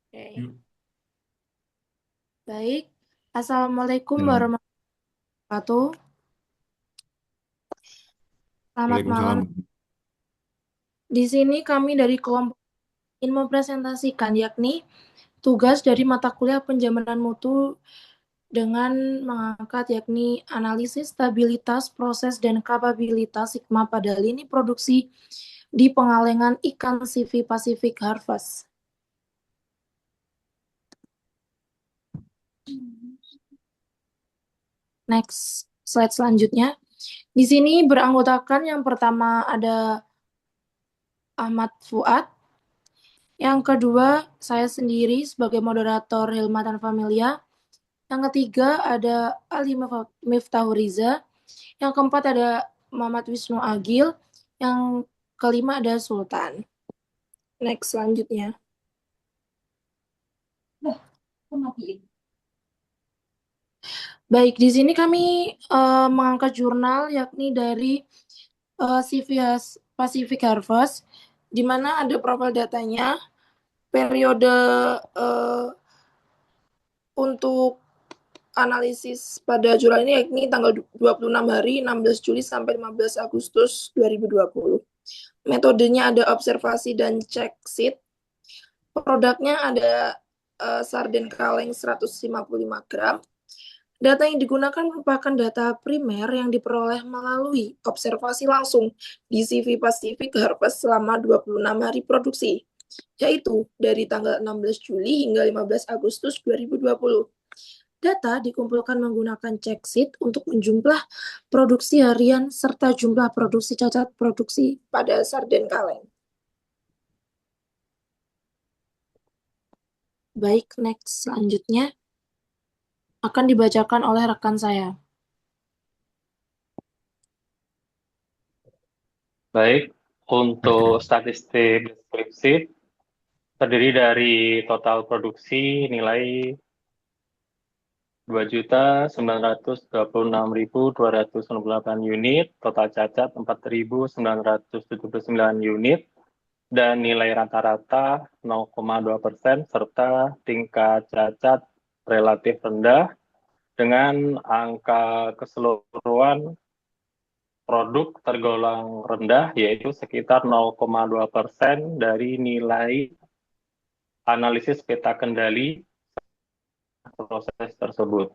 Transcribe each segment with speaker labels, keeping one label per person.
Speaker 1: Oke.
Speaker 2: Yuk.
Speaker 1: Baik. Assalamualaikum
Speaker 2: Halo.
Speaker 1: warahmatullahi wabarakatuh. Selamat malam.
Speaker 2: Waalaikumsalam.
Speaker 1: Di sini kami dari kelompok ingin mempresentasikan yakni tugas dari mata kuliah penjaminan mutu dengan mengangkat yakni analisis stabilitas proses dan kapabilitas sigma pada lini produksi di pengalengan ikan CV Pacific Harvest. Next slide selanjutnya. Di sini beranggotakan yang pertama ada Ahmad Fuad, yang kedua saya sendiri sebagai moderator Hilma dan Familia, yang ketiga ada Ali Miftahuriza, yang keempat ada Muhammad Wisnu Agil, yang kelima ada Sultan. Next selanjutnya. Baik, di sini kami mengangkat jurnal yakni dari CVS Pacific Harvest, di mana ada profil datanya, periode uh, untuk analisis pada jurnal ini yakni tanggal 26 hari 16 Juli sampai 15 Agustus 2020. Metodenya ada observasi dan check sheet. Produknya ada sarden kaleng 155 gram. Data yang digunakan merupakan data primer yang diperoleh melalui observasi langsung di CV Pacific Harvest selama 26 hari produksi, yaitu dari tanggal 16 Juli hingga 15 Agustus 2020. Data dikumpulkan menggunakan check sheet untuk menjumlah produksi harian serta jumlah produksi cacat produksi pada sarden kaleng. Baik, next selanjutnya akan dibacakan oleh rekan saya.
Speaker 3: Baik, untuk statistik deskripsi terdiri dari total produksi nilai 2.926.268 unit, total cacat 4.979 unit, dan nilai rata-rata 0,2%, serta tingkat cacat relatif rendah dengan angka keseluruhan produk tergolong rendah, yaitu sekitar 0,2% dari nilai analisis peta kendali proses tersebut.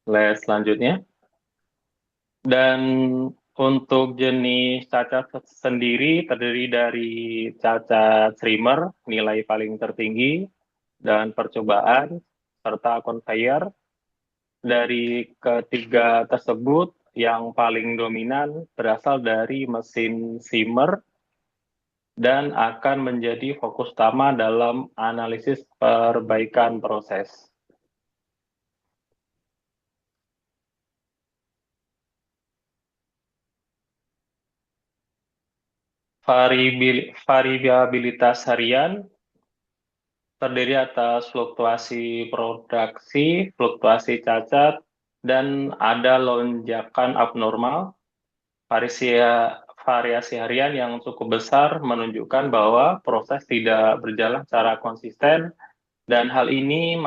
Speaker 3: Slide selanjutnya. Dan untuk jenis cacat sendiri terdiri dari cacat streamer, nilai paling tertinggi, dan percobaan, serta conveyor. Dari ketiga tersebut, yang paling dominan berasal dari mesin simmer dan akan menjadi fokus utama dalam analisis perbaikan proses. Variabilitas harian terdiri atas fluktuasi produksi, fluktuasi cacat, dan ada lonjakan abnormal. Variasi harian yang cukup besar menunjukkan bahwa proses tidak berjalan secara konsisten, dan hal ini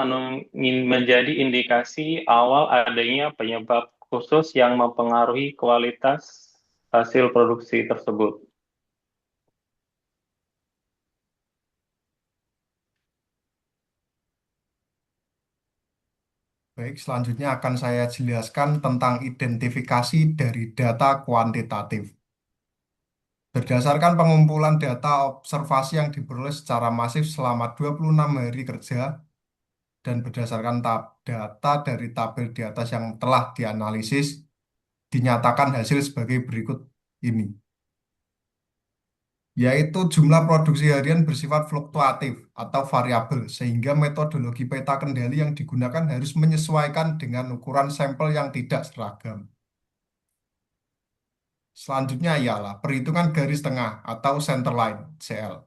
Speaker 3: menjadi indikasi awal adanya penyebab khusus yang mempengaruhi kualitas hasil produksi tersebut.
Speaker 2: Baik, selanjutnya akan saya jelaskan tentang identifikasi dari data kuantitatif. Berdasarkan pengumpulan data observasi yang diperoleh secara masif selama 26 hari kerja dan berdasarkan data dari tabel di atas yang telah dianalisis, dinyatakan hasil sebagai berikut ini, yaitu jumlah produksi harian bersifat fluktuatif atau variabel, sehingga metodologi peta kendali yang digunakan harus menyesuaikan dengan ukuran sampel yang tidak seragam. Selanjutnya ialah perhitungan garis tengah atau centerline CL.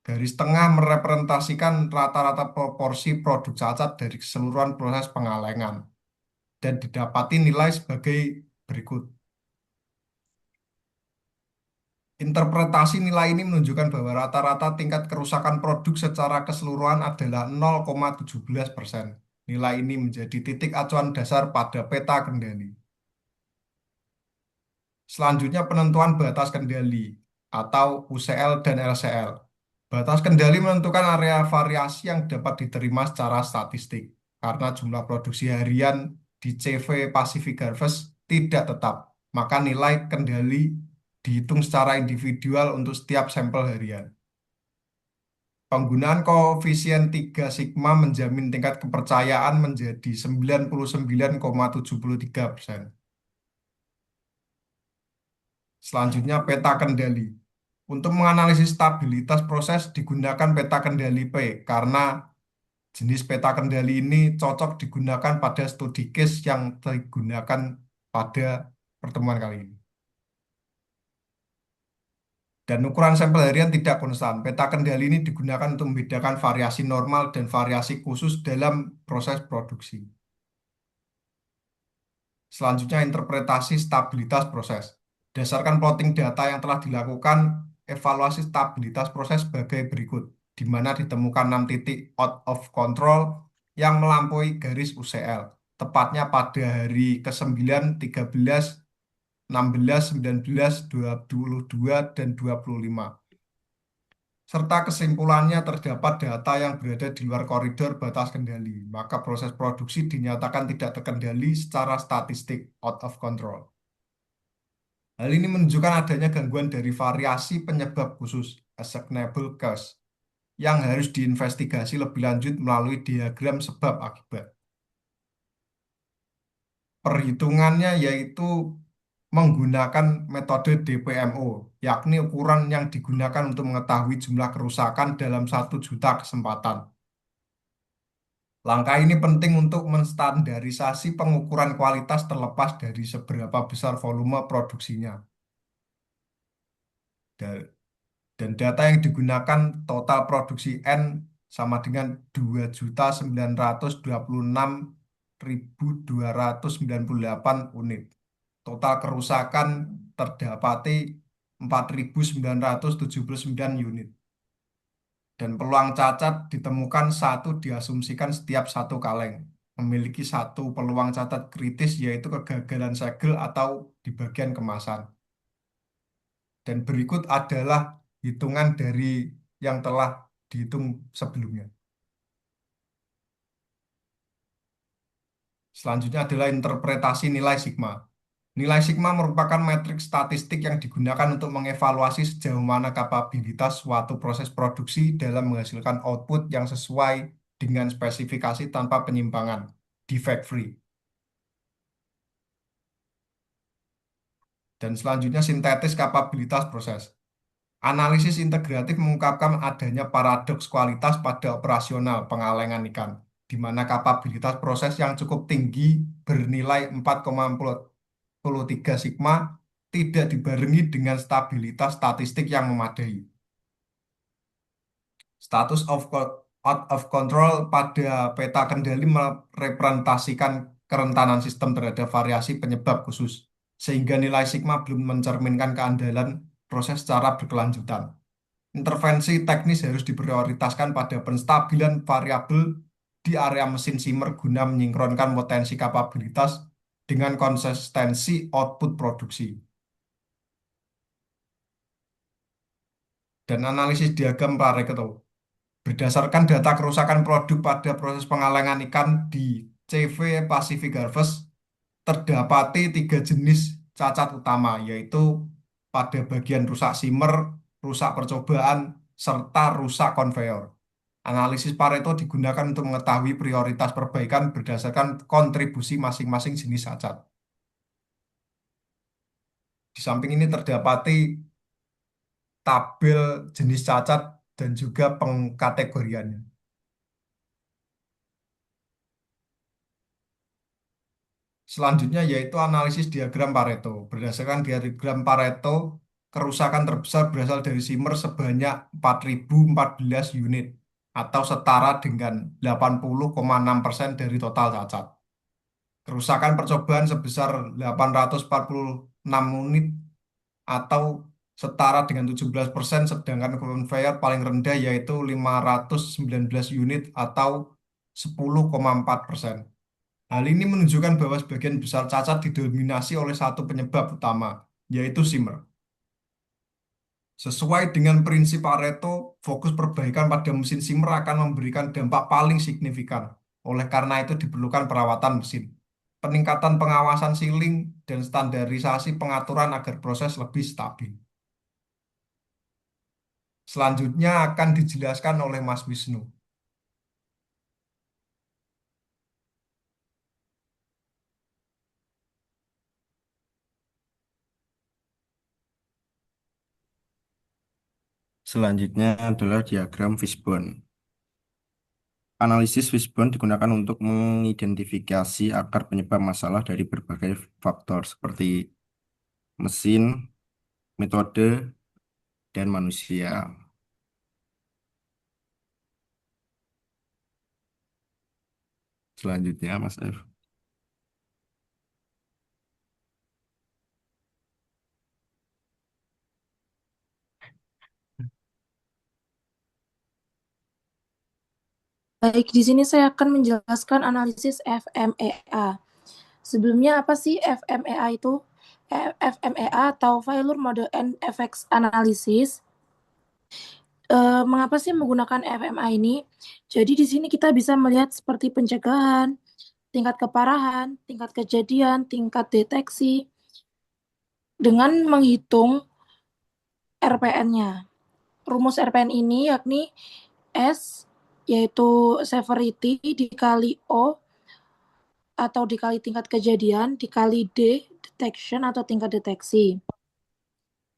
Speaker 2: Garis tengah merepresentasikan rata-rata proporsi produk cacat dari keseluruhan proses pengalengan dan didapati nilai sebagai berikut. Interpretasi nilai ini menunjukkan bahwa rata-rata tingkat kerusakan produk secara keseluruhan adalah 0,17%. Nilai ini menjadi titik acuan dasar pada peta kendali. Selanjutnya penentuan batas kendali atau UCL dan LCL. Batas kendali menentukan area variasi yang dapat diterima secara statistik karena jumlah produksi harian di CV Pacific Harvest tidak tetap, maka nilai kendali dihitung secara individual untuk setiap sampel harian. Penggunaan koefisien 3 sigma menjamin tingkat kepercayaan menjadi 99,73%. Selanjutnya peta kendali. Untuk menganalisis stabilitas proses digunakan peta kendali P karena jenis peta kendali ini cocok digunakan pada studi case yang digunakan pada pertemuan kali ini. Dan ukuran sampel harian tidak konstan. Peta kendali ini digunakan untuk membedakan variasi normal dan variasi khusus dalam proses produksi. Selanjutnya interpretasi stabilitas proses. Berdasarkan plotting data yang telah dilakukan, evaluasi stabilitas proses sebagai berikut, di mana ditemukan 6 titik out of control yang melampaui garis UCL, tepatnya pada hari ke-9, 13, 16, 19, 22, dan 25. Serta kesimpulannya terdapat data yang berada di luar koridor batas kendali, maka proses produksi dinyatakan tidak terkendali secara statistik, out of control. Hal ini menunjukkan adanya gangguan dari variasi penyebab khusus, assignable cause, yang harus diinvestigasi lebih lanjut melalui diagram sebab akibat. Perhitungannya yaitu menggunakan metode DPMO, yakni ukuran yang digunakan untuk mengetahui jumlah kerusakan dalam 1 juta kesempatan. Langkah ini penting untuk menstandarisasi pengukuran kualitas terlepas dari seberapa besar volume produksinya. Da- Dan data yang digunakan total produksi N sama dengan 2.926.298 unit. Total kerusakan terdapati 4.979 unit. Dan peluang cacat ditemukan satu diasumsikan setiap 1 kaleng. Memiliki 1 peluang cacat kritis yaitu kegagalan segel atau di bagian kemasan. Dan berikut adalah hitungan dari yang telah dihitung sebelumnya. Selanjutnya adalah interpretasi nilai sigma. Nilai sigma merupakan metrik statistik yang digunakan untuk mengevaluasi sejauh mana kapabilitas suatu proses produksi dalam menghasilkan output yang sesuai dengan spesifikasi tanpa penyimpangan, defect free. Dan selanjutnya sintetis kapabilitas proses. Analisis integratif mengungkapkan adanya paradoks kualitas pada operasional pengalengan ikan, di mana kapabilitas proses yang cukup tinggi bernilai 4,43 sigma tidak dibarengi dengan stabilitas statistik yang memadai. Status out of control pada peta kendali merepresentasikan kerentanan sistem terhadap variasi penyebab khusus, sehingga nilai sigma belum mencerminkan keandalan proses secara berkelanjutan. Intervensi teknis harus diprioritaskan pada penstabilan variabel di area mesin simmer guna menyinkronkan potensi kapabilitas dengan konsistensi output produksi. Dan analisis diagram Pareto. Berdasarkan data kerusakan produk pada proses pengalengan ikan di CV Pacific Harvest, terdapati 3 jenis cacat utama, yaitu pada bagian rusak simmer, rusak percobaan, serta rusak konveyor. Analisis Pareto digunakan untuk mengetahui prioritas perbaikan berdasarkan kontribusi masing-masing jenis cacat. Di samping ini terdapati tabel jenis cacat dan juga pengkategoriannya. Selanjutnya yaitu analisis diagram Pareto. Berdasarkan diagram Pareto, kerusakan terbesar berasal dari simmer sebanyak 4.014 unit atau setara dengan 80,6% dari total cacat. Kerusakan percobaan sebesar 846 unit atau setara dengan 17%, sedangkan conveyor paling rendah yaitu 519 unit atau 10,4%. Hal ini menunjukkan bahwa sebagian besar cacat didominasi oleh satu penyebab utama, yaitu simmer. Sesuai dengan prinsip Pareto, fokus perbaikan pada mesin simmer akan memberikan dampak paling signifikan. Oleh karena itu diperlukan perawatan mesin, peningkatan pengawasan sealing, dan standarisasi pengaturan agar proses lebih stabil. Selanjutnya akan dijelaskan oleh Mas Wisnu.
Speaker 4: Selanjutnya adalah diagram fishbone. Analisis fishbone digunakan untuk mengidentifikasi akar penyebab masalah dari berbagai faktor seperti mesin, metode, dan manusia. Selanjutnya, Mas F.
Speaker 1: Baik, di sini saya akan menjelaskan analisis FMEA. Sebelumnya apa sih FMEA itu? FMEA atau Failure Model and Effects Analysis. Mengapa sih menggunakan FMEA ini? Jadi di sini kita bisa melihat seperti pencegahan, tingkat keparahan, tingkat kejadian, tingkat deteksi, dengan menghitung RPN-nya. Rumus RPN ini yakni S, yaitu severity, dikali O, atau dikali tingkat kejadian, dikali D, detection atau tingkat deteksi.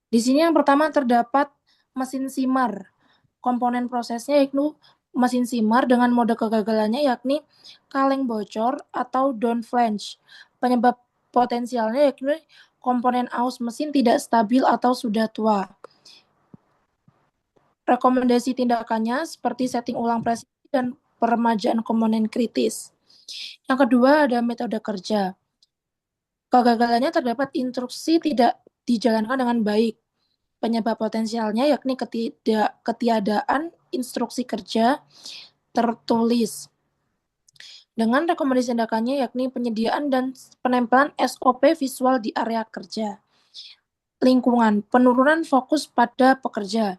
Speaker 1: Di sini yang pertama terdapat mesin simmer. Komponen prosesnya yaitu mesin simmer dengan mode kegagalannya yakni kaleng bocor atau down flange. Penyebab potensialnya yakni komponen aus mesin tidak stabil atau sudah tua. Rekomendasi tindakannya seperti setting ulang presisi dan peremajaan komponen kritis. Yang kedua ada metode kerja. Kegagalannya terdapat instruksi tidak dijalankan dengan baik. Penyebab potensialnya yakni ketiadaan instruksi kerja tertulis. Dengan rekomendasi tindakannya yakni penyediaan dan penempelan SOP visual di area kerja. Lingkungan, penurunan fokus pada pekerja.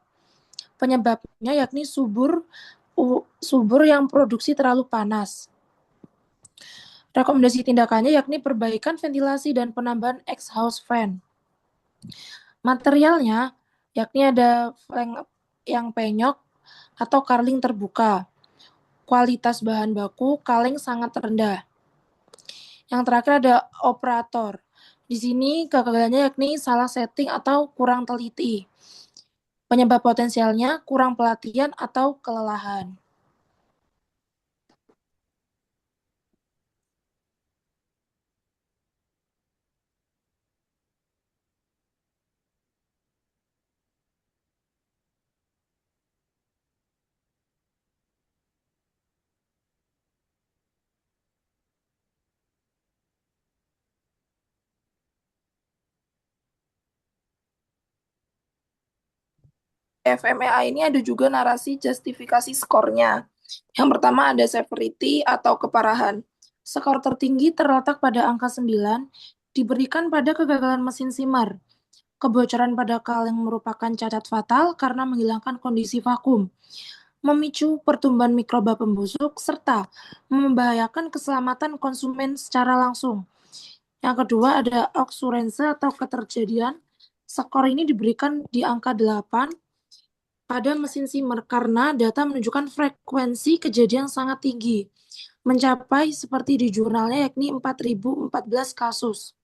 Speaker 1: Penyebabnya yakni subur yang produksi terlalu panas. Rekomendasi tindakannya yakni perbaikan ventilasi dan penambahan exhaust fan. Materialnya yakni ada flank yang penyok atau carling terbuka. Kualitas bahan baku kaleng sangat rendah. Yang terakhir ada operator. Di sini kegagalannya yakni salah setting atau kurang teliti. Penyebab potensialnya kurang pelatihan atau kelelahan. FMEA ini ada juga narasi justifikasi skornya. Yang pertama ada severity atau keparahan. Skor tertinggi terletak pada angka 9, diberikan pada kegagalan mesin simmer. Kebocoran pada kaleng merupakan cacat fatal karena menghilangkan kondisi vakum, memicu pertumbuhan mikroba pembusuk, serta membahayakan keselamatan konsumen secara langsung. Yang kedua ada occurrence atau keterjadian. Skor ini diberikan di angka 8 pada mesin simmer karena data menunjukkan frekuensi kejadian sangat tinggi, mencapai seperti di jurnalnya yakni 4.014 kasus.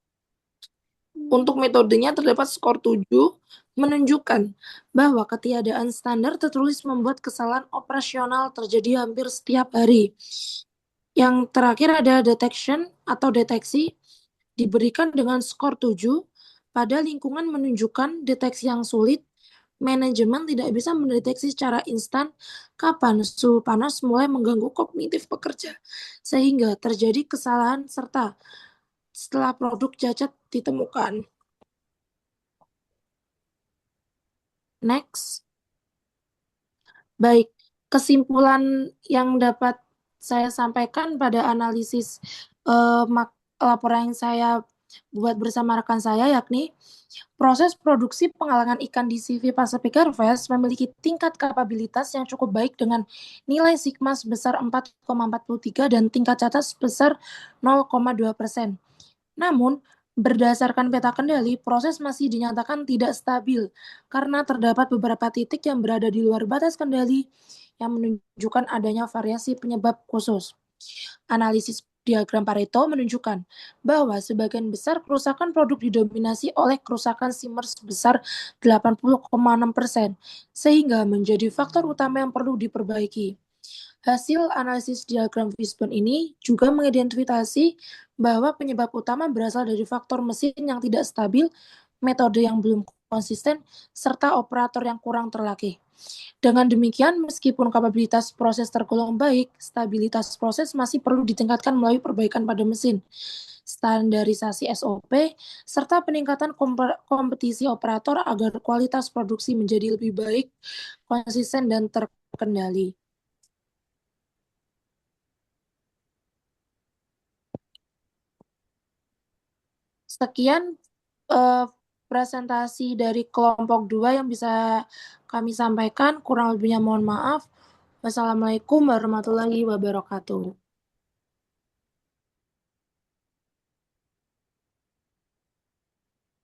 Speaker 1: Untuk metodenya terdapat skor 7, menunjukkan bahwa ketiadaan standar tertulis membuat kesalahan operasional terjadi hampir setiap hari. Yang terakhir ada detection atau deteksi, diberikan dengan skor 7, pada lingkungan menunjukkan deteksi yang sulit. Manajemen tidak bisa mendeteksi secara instan kapan suhu panas mulai mengganggu kognitif pekerja, sehingga terjadi kesalahan serta setelah produk cacat ditemukan. Next. Baik, kesimpulan yang dapat saya sampaikan pada analisis laporan yang saya buat bersama rekan saya, yakni proses produksi penggalangan ikan di CV Pacific Harvest memiliki tingkat kapabilitas yang cukup baik dengan nilai sigma sebesar 4,43 dan tingkat catat sebesar 0,2%. Namun, berdasarkan peta kendali, proses masih dinyatakan tidak stabil karena terdapat beberapa titik yang berada di luar batas kendali yang menunjukkan adanya variasi penyebab khusus. Analisis diagram Pareto menunjukkan bahwa sebagian besar kerusakan produk didominasi oleh kerusakan simmer sebesar 80,6%, sehingga menjadi faktor utama yang perlu diperbaiki. Hasil analisis diagram Fishbone ini juga mengidentifikasi bahwa penyebab utama berasal dari faktor mesin yang tidak stabil, metode yang belum konsisten, serta operator yang kurang terlatih. Dengan demikian, meskipun kapabilitas proses tergolong baik, stabilitas proses masih perlu ditingkatkan melalui perbaikan pada mesin, standarisasi SOP, serta peningkatan kompetisi operator agar kualitas produksi menjadi lebih baik, konsisten, dan terkendali. Sekian presentasi dari kelompok 2 yang bisa kami sampaikan. Kurang lebihnya mohon maaf. Wassalamualaikum warahmatullahi wabarakatuh.